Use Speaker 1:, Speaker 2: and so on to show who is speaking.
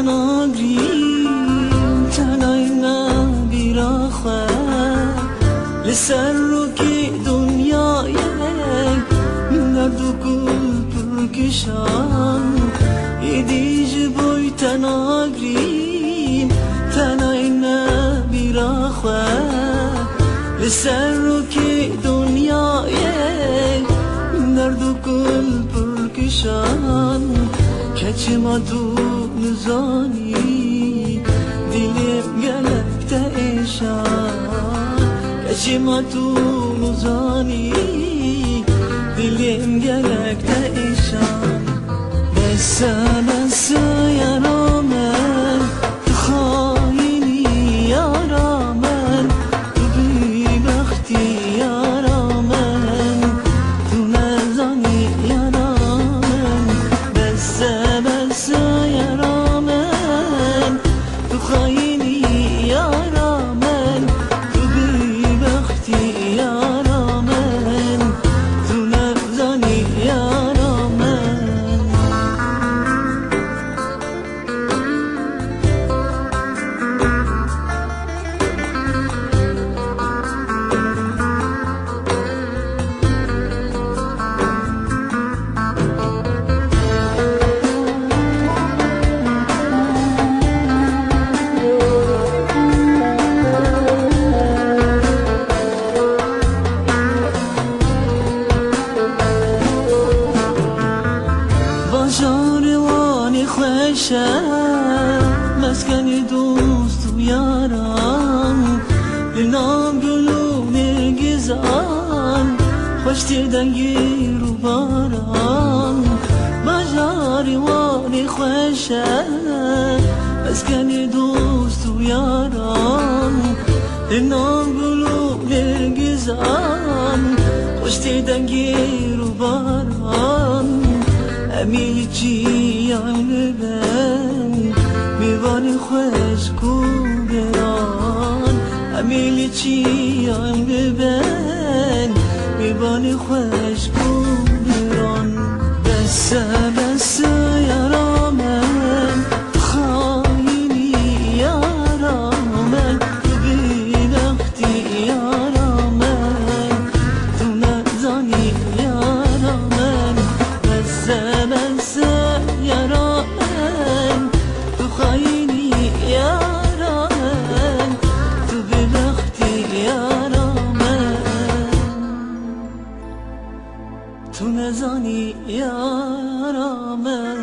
Speaker 1: تناگریم تنای نبیرا خواه لسر رو که دنیای من دردو گل پرکشان ایدیج بوی تناگریم تنای نبیرا خواه لسر رو که دنیای من دردو گل پرکشان کچما تو نزانی دلم گلک تا ایشان کچما تو نزانی دلم گلک تا ایشان بس یارامن تو خاینی یارامن تو بیبختی یارامن تو نزانی یارامن بس یارامن تو خاینی یارامن تو بیبختی یارامن تو نزانی یارامن جانوانی خوشه مسکن دوست و یاران لنام گلو نرگزان خوش تردنگی رو باران جانوانی خوشه مسکن دوست و یاران لنام گلو نرگزان خوش تردنگی رو باران امیل جیان بن میوان خوش کوبران امیل جیان بن میوان خوش کوبران بس یارامن خاینی یارامن تو بیبختی یارامن تو نزانی یارامن بس یارامن تو خاینی یارامن تو بیبختی یارامن تو نزانی یارامن